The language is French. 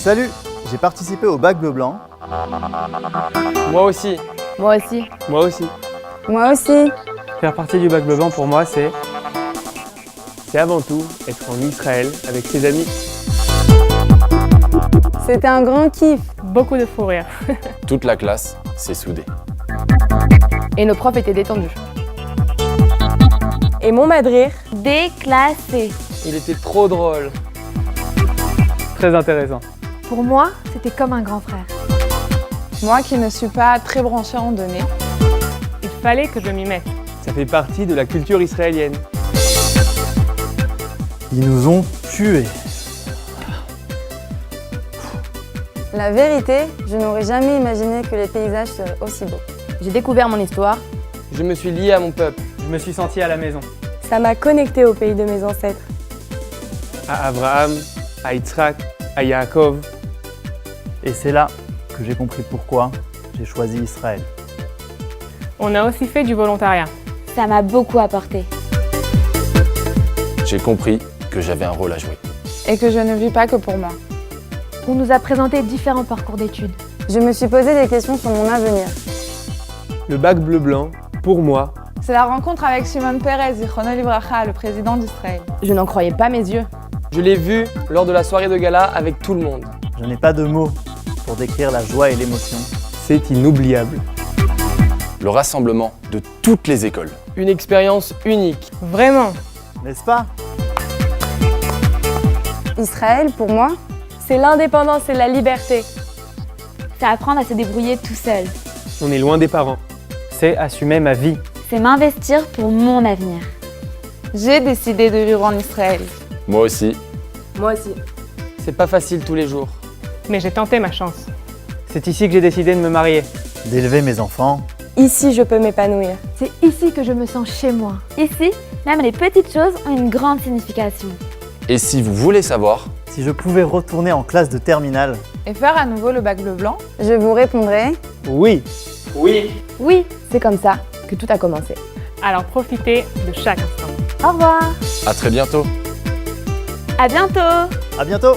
Salut, j'ai participé au bac bleu blanc. Moi aussi. Moi aussi. Moi aussi. Moi aussi. Faire partie du bac bleu blanc pour moi, c'est avant tout être en Israël avec ses amis. C'était un grand kiff. Beaucoup de fou rire. Toute la classe s'est soudée. Et nos profs étaient détendus. Et mon madrire. Déclassé. Il était trop drôle. Très intéressant. Pour moi, c'était comme un grand frère. Moi qui ne suis pas très branchée en données. Il fallait que je m'y mette. Ça fait partie de la culture israélienne. Ils nous ont tués. La vérité, je n'aurais jamais imaginé que les paysages seraient aussi beaux. J'ai découvert mon histoire. Je me suis lié à mon peuple, Je me suis senti à la maison. Ça m'a connecté au pays de mes ancêtres. à Abraham, à Yitzhak, à Yaakov. Et c'est là que j'ai compris pourquoi j'ai choisi Israël. On a aussi fait du volontariat. Ça m'a beaucoup apporté. J'ai compris que j'avais un rôle à jouer. Et que je ne vis pas que pour moi. On nous a présenté différents parcours d'études. Je me suis posé des questions sur mon avenir. Le bac bleu blanc, pour moi, C'est la rencontre avec Shimon Peres, Zichrono Livracha, le président d'Israël. Je n'en croyais pas mes yeux. je l'ai vu lors de la soirée de gala avec tout le monde. Je n'ai pas de mots pour décrire la joie et l'émotion. C'est inoubliable. Le rassemblement de toutes les écoles. Une expérience unique. Vraiment. N'est-ce pas? Israël, pour moi, C'est l'indépendance et la liberté. C'est apprendre à se débrouiller tout seul. On est loin des parents. C'est assumer ma vie. C'est m'investir pour mon avenir. j'ai décidé de vivre en Israël. Moi aussi. Moi aussi. C'est pas facile tous les jours. Mais j'ai tenté ma chance. C'est ici que j'ai décidé de me marier. D'élever mes enfants. Ici, je peux m'épanouir. C'est ici que je me sens chez moi. Ici, même les petites choses ont une grande signification. Et si vous voulez savoir, Si je pouvais retourner en classe de terminale, Et faire à nouveau le bac bleu blanc, je vous répondrai. Oui. Oui. Oui, C'est comme ça que tout a commencé. Alors profitez de chaque instant. au revoir. à très bientôt. À bientôt. à bientôt!